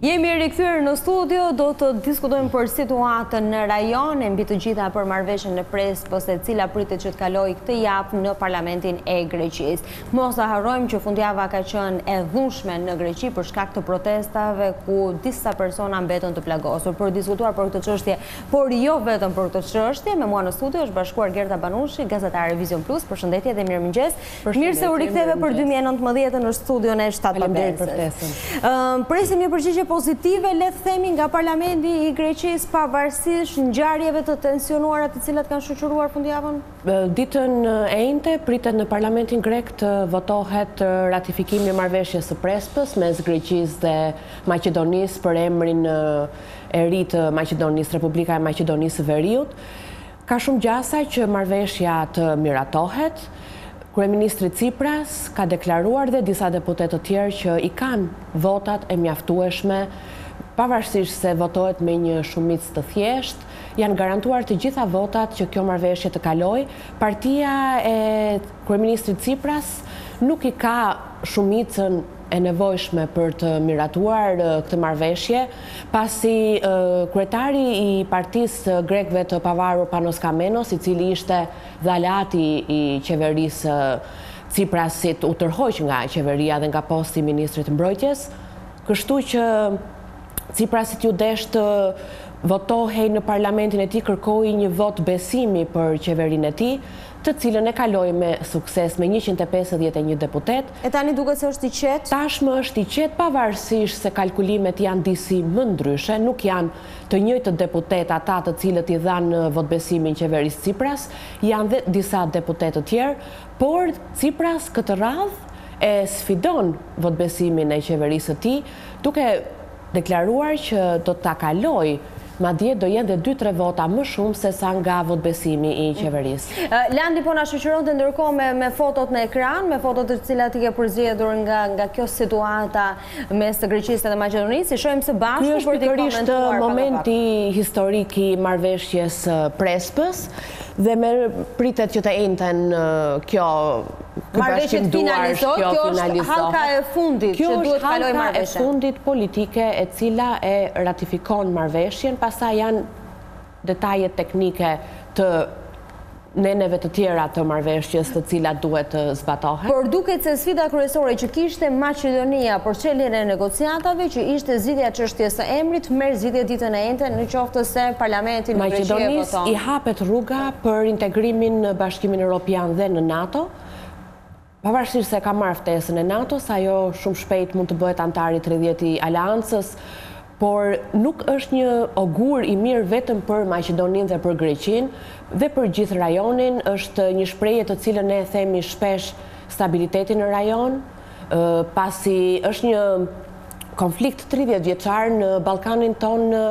Jemi rikthyer në studio, do të diskutojmë për situatën në rajon, mbi të gjitha për marrëveshjen në Prespës, e cila pritet që të kalojë këtë javë në Parlamentin e Greqisë. Mos ta harrojmë që fundjava ka qenë e dhunshme në Greqi për shkak të protestave ku disa persona mbetën të plagosur. Për diskutuar për këtë çështje, por jo vetëm për këtë çështje, me mua në studio është bashkuar Gerta Banushi, gazetare Vision Plus. Përshëndetje dhe mirëmëngjes. Mirë se u riktheve për 2019 në studion e 7 Presim një përgjigje pozitive, le të themi, nga Parlamenti i Greqisë, pavarësisht ngjarjeve të tensionuara të cilat kanë shoqëruar fundjavën? Ditën e njëjtë pritet në Parlamentin grek të votohet ratifikimi i marrëveshjes së Prespës mes Greqisë dhe Maqedonisë për emrin e ri të Maqedonisë, Republika e Maqedonisë së Veriut. Ka shumë gjasa që marrëveshja të miratohet. Kryeministri Tsipras ka deklaruar dhe disa deputet të tjerë që i kanë votat e mjaftueshme, pavarësisht se votohet me një shumicë të thjeshtë, janë garantuar të gjitha votat që kjo marrëveshje të kalojë. Partia e kryeministrit Tsipras nuk i ka shumicën e nevojshme për të miratuar këtë marrëveshje, pasi kryetari i partisë grekëve të pavarur Panos Kamenos, i cili ishte dhe aleati i qeverisë Tsiprasit, u tërhoq nga qeveria dhe nga posti i ministrit mbrojtjes, kështu që Tsiprasit ju desh të votohej në parlamentin e tij, kërkoi një vot besimi për qeverinë e tij, të cilën e kaloi me sukses me 151 deputet. E tani duket se është i qetë? Tashmë është i qetë, pavarësisht se kalkulimet janë disi më ndryshe, nuk janë të njëjtët deputet ata të cilët i dhanë votbesimin qeverisë Tsipras, janë dhe disa deputet të tjerë, por Tsipras këtë radhë e sfidon votbesimin e qeverisë së tij, duke deklaruar që do ta kalojë, madje do jenë dhe 2-3 vota më shumë se sa nga votbesimi i qeverisë. Landi po na shoqëronte ndërkohë me fotot në ekran, me fotot të cilat i ke përzgjedhur nga kjo situata mes të Greqisë dhe Maqedonisë. Shohim së bashku për të komentuar. Ky është momenti historik i marrëveshjes Prespës dhe pritet që të njëjtën kjo marrëveshje finalizohet. Kjo është hallka e fundit që duhet kalojë marrëveshja. Kjo është hallka e fundit politike e cila e ratifikon marrëveshjen, pastaj janë detajet teknike të neneve të tjera të marrëveshjes të cilat duhet të zbatohen. Por duket se sfida kryesore që kishte Maqedonia për çeljen e negociatave, që ishte zgjidhja e çështjes së emrit, merr zgjidhje ditën e njëjtë në qoftë se parlamenti në Greqi e voton. I hapet rruga për integrimin në Bashkimin Evropian dhe në NATO. Pavarësisht se ka marrë ftesën e NATO-s, ajo shumë shpejt mund të bëhet antar i 30 i aleancës, por nuk është një ogur i mirë vetëm për Maqedoninë dhe për Greqinë, dhe për gjithë rajonin. Është një shprehje të cilën ne themi shpesh stabiliteti në rajon, pasi është një konflikt 30 vjeçar në Ballkanin tonë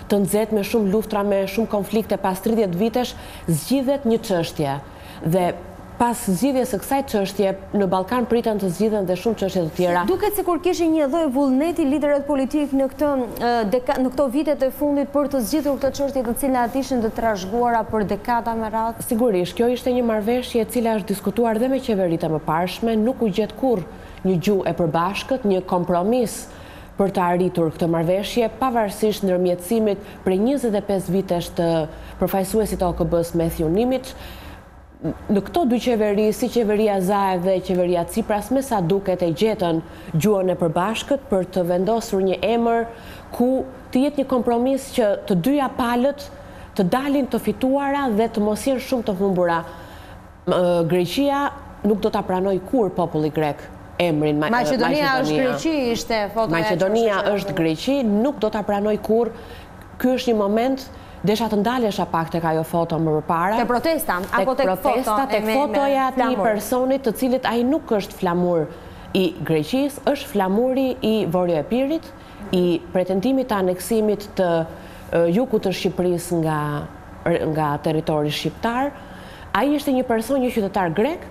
të nxehtë me shumë luftra, me shumë konflikte, pas 30 vitesh zgjidhet një çështje. Dhe pas zgjidhjes së kësaj çështje në Ballkan priten të zgjidhen dhe shumë çështje të tjera. Duket se kur kishin një lloj vullneti liderët politik në këto vitet e fundit për të zgjidhur këtë çështje të cilat ishin të trashëguara për dekada me radhë. Sigurisht, kjo ishte një marrëveshje e cila është diskutuar dhe me qeveritë e mëparshme, nuk u gjet kurrë një gjuhë e përbashkët, një kompromis për të arritur këtë marrëveshje, pavarësisht ndërmjetësimit prej 25 vitesh të përfaqësuesit të OKB-s Matthew Nimitz. Në këto dy qeveri, si qeveria Zaev dhe qeveria Tsipras, me sa duket e gjetën gjuhën e përbashkët për të vendosur një emër ku të jetë një kompromis që të dyja palët të dalin të fituara dhe të mos jenë shumë të humbura. Greqia nuk do ta pranoj kur populli grek emrin Maqedonia është Greqi, ishte fotoja. Maqedonia është Greqi, nuk do ta pranoj kur. Ky është një moment. Desha të ndalesha pak tek ajo foto më përpara. Te protesta, apo tek fotoja të një personit të cilit ai nuk është flamur i Greqisë, është flamuri i Vorjo Epirit, i pretendimit të aneksimit të jugut të Shqipërisë nga territori shqiptar. Ai ishte një person, një qytetar grek,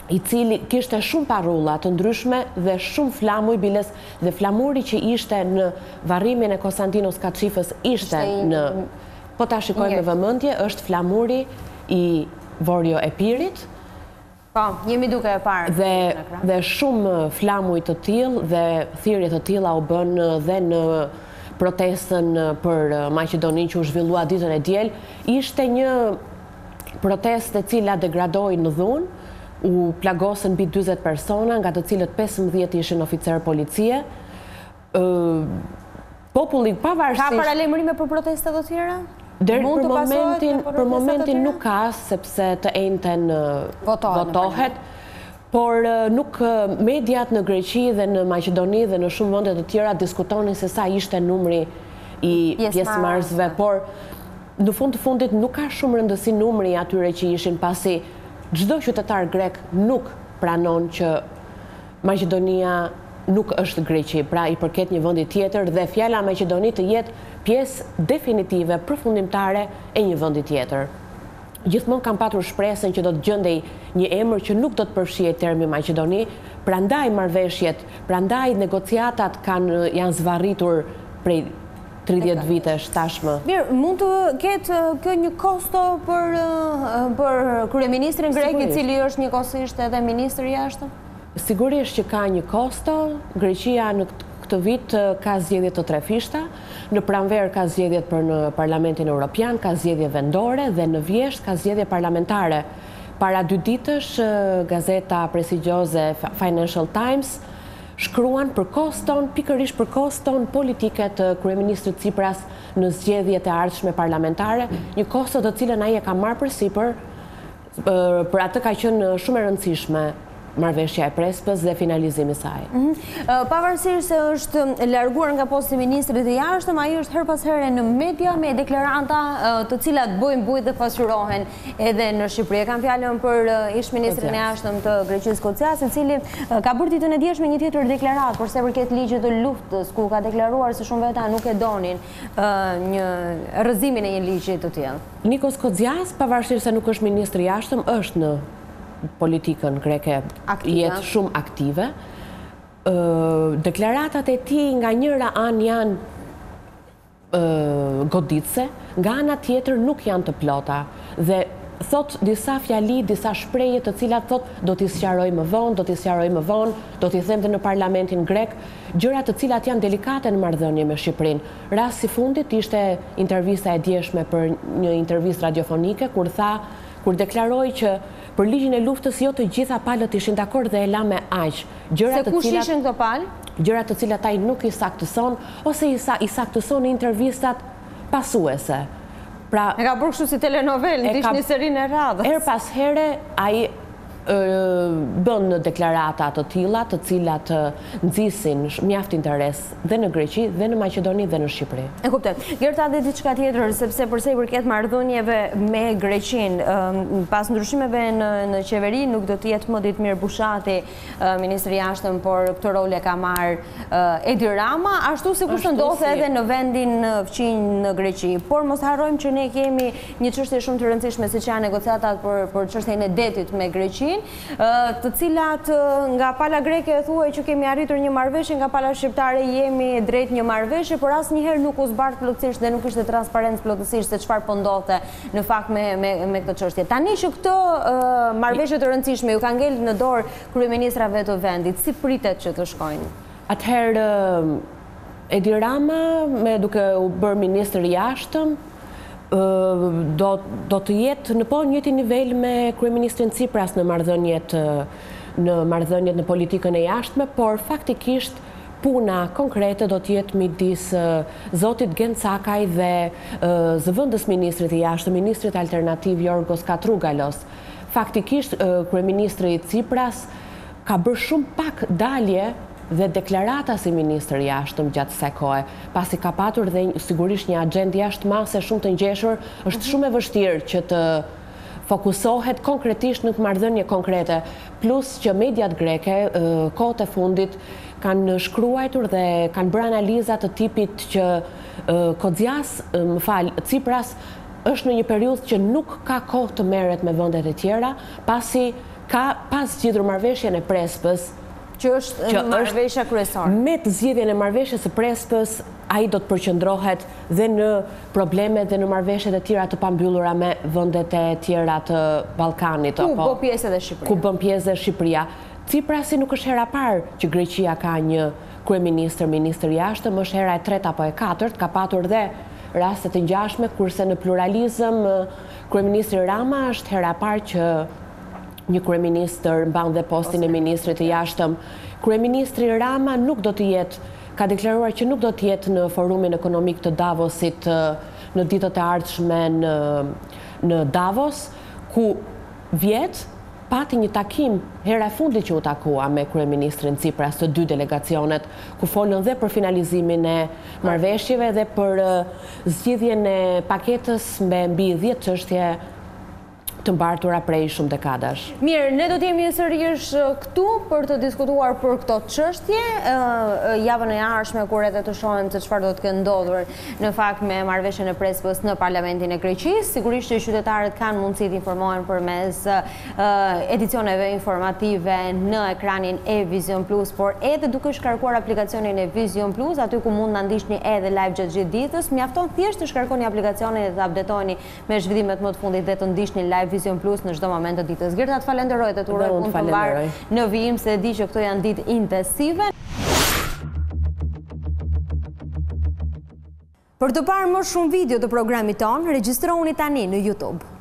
i cili kishte shumë parrulla të ndryshme dhe shumë flamuj biles, dhe flamuri që ishte në varrimin e Konstantinos Kachifës ishte në, po ta shikojmë me vëmendje, është flamuri i Vorjo Epirit, Po, jemi duke e parë. Dhe shumë flamuj të tillë dhe thirrje të tilla u bën dhe në protestën për Maqedoninë që u zhvillua ditën e diel. Ishte një protestë e cila degradoi në dhunë, u plagosën mbi 40 persona, nga të cilët 15 ishin oficer policie. Populli pavarësisht... Ka paralajmërime për protestat të tjera? Për momentin nuk ka, sepse të ejnëten votohet, por nuk mediat në Greqi dhe në Maqedoni dhe në shumë vende të tjera diskutonin se sa ishte numri i pjesëmarrësve, por në fund të fundit nuk ka shumë rëndësi numri atyre që ishin, pasi çdo qytetar grek nuk pranon që Maqedonia nuk është Greqi, pra i përket një vendi tjetër dhe fjala Maqedoni të jetë pjesë definitive, përfundimtare e një vendi tjetër. Gjithmonë kam patur shpresën që do të gjendej një emër që nuk do të përfshihej termi Maqedoni, prandaj marrëveshjet, prandaj negociatat janë zvarritur prej 30 vitesh tashmë. Mirë, mund të ketë kjo një kosto për kryeministrin grek, i cili është njëkohësisht edhe ministri i jashtëm? Sigurisht që ka një kosto. Greqia në këtë vit ka zgjedhje të trefishta, në pranverë ka zgjedhjet për në Parlamentin Evropian, ka zgjedhje vendore dhe në vjesht ka zgjedhje parlamentare. Para 2 ditësh, gazeta prestigjioze Financial Times shkruan për koston, pikërisht për koston politike të kryeministrit Tsipras në zgjedhjet e ardhshme parlamentare, një kosto të cilën ai e ka marrë përsipër, për atë ka qenë shumë e rëndësishme marrëveshja e Prespës dhe finalizimi i saj. Pavarësisht se është larguar nga posti i ministrit të jashtëm, ai është her pas here në media me deklaranta të cilat bojnë bujë dhe pasqyrohen edhe në Shqipëri. Kam fjalën për ish-ministrin e jashtëm të Greqisë Kocias, i cili ka bërë ditën e djeshme një tjetër deklaratë për sa i përket ligjit të luftës, ku ka deklaruar se shumë veta nuk e donin një rrëzimin e një ligji të tillë. Nikos Kocias, pavarësisht se nuk është ministri i jashtëm, është në politikën greke, jetë shumë aktive. Deklaratat e tij nga njëra anë janë goditse, nga ana tjetër nuk janë të plota dhe thot disa fjali, disa shprehje të cilat thot do t'i sqaroj më vonë, do t'i them dhe në parlamentin grek, gjëra të cilat janë delikate në marrëdhënie me Shqipërinë. Rasti i fundit ishte intervista e djeshme për një intervistë radiofonike kur deklaroi që për ligjin e luftës jo të gjitha palët ishin dakord dhe e la me aq. Se kush ishin këto palë? Gjëra të cilat ai nuk i saktëson ose i saktëson në intervistat pasuese. Pra, e ka bërë kështu si telenovel, ndish një serinë e radhës. Her pas here ai bën deklarata të tilla, të cilat nxisin mjaft interes dhe në Greqi, dhe në Maqedoni, dhe në Shqipëri. E kuptoj. Gerta, dhe diçka tjetër, sepse përse i përket marrëdhënieve me Greqinë, pas ndryshimeve në qeveri, nuk do të jetë më Ditmir Bushati, ministri i jashtëm, por këtë rol e ka marrë Edi Rama, ashtu si kush ndodhte edhe në vendin fqinj në Greqi. Por mos harrojmë që ne kemi një çështje shumë të rëndësishme, siç janë negociatat për çështjen e detit me Greqinë, të cilat nga pala greke e thuaj që kemi arritur një marrëveshje, nga pala shqiptare jemi drejt një marrëveshje, por asnjëherë nuk u zbart plotësisht dhe nuk ishte transparencë plotësisht se çfarë po ndodhte në fakt me këtë çështje. Tani që këtë marrëveshje të rëndësishme ju ka ngelur në dorë kryeministrave të vendit, si pritet që të shkojnë? Atëherë Edi Rama, duke u bërë ministër i jashtëm, do të jetë në njëjtin nivel me kryeministrin Tsipras në marrëdhëniet në politikën e jashtme, por faktikisht puna konkrete do të jetë midis zotit Gencakaj dhe zëvendës ministrit i jashtëm, ministrit alternativ Jorgos Katrougalos. Faktikisht kryeministri Tsipras ka bërë shumë pak dalje dhe deklarata si ministër i jashtëm gjatë kësaj kohe, pasi ka patur dhe sigurisht një agjendë jashtëmase shumë të ngjeshur, është shumë e vështirë që të fokusohet konkretisht në marrëdhënie konkrete, plus që mediat greke kohët e fundit kanë shkruar dhe kanë bërë analiza të tipit që Tsipras është në një periudhë që nuk ka kohë të merret me vendet e tjera, pasi ka pas zgjidhur marrëveshjen e Prespës Që është marrëveshja kryesore. Me të zgjedhjen e marrëveshjes së Prespës, ai do të përqendrohet dhe në problemet dhe në marrëveshjet e tjera të pambyllura me vendet e tjera të Ballkanit. Ku bën pjesë edhe Shqipëria. Ku bën pjesë edhe Shqipëria. Ciprasi nuk është hera parë që Greqia ka një kryeministër, ministër i jashtëm, është hera e tretë apo e katërt, ka patur dhe raste të ngjashme, kurse në pluralizëm kryeministri Rama është hera e parë që një kryeministër mban dhe postin e ministrit të jashtëm. Kryeministri Rama nuk do të jetë, ka deklaruar që nuk do të jetë në forumin ekonomik të Davosit në ditët e ardhshme në Davos, ku pati një takim hera e fundit që u takua me kryeministrin Tsipras të dy delegacionet, ku folën dhe për finalizimin e marrëveshjeve dhe për zgjidhjen e paketës me mbi 10 çështje të mbartura prej shumë dekadash. Mirë, ne do të jemi sërish këtu për të diskutuar për këto çështje javën e ardhshme, kur edhe të shohim se çfarë do të ketë ndodhur në fakt me marrëveshjen e Prespës në Parlamentin e Greqisë. Sigurisht që qytetarët kanë mundësi të informohen përmes edicioneve informative në ekranin e Vision Plus, por edhe duke shkarkuar aplikacionin e Vision Plus, aty ku mund na ndiqni edhe live gjatë gjithë ditës, mjafton thjesht të shkarkoni aplikacionin dhe të updatoni me zhvillimet më të fundit dhe të ndiqni live Vision Plus në çdo moment të ditës. Gerta, të falenderoj dhe të uroj punë të mbar në vijim, se di që këto janë ditë intensive. Për të parë më shumë video të programit ton, regjistrohuni tani në YouTube.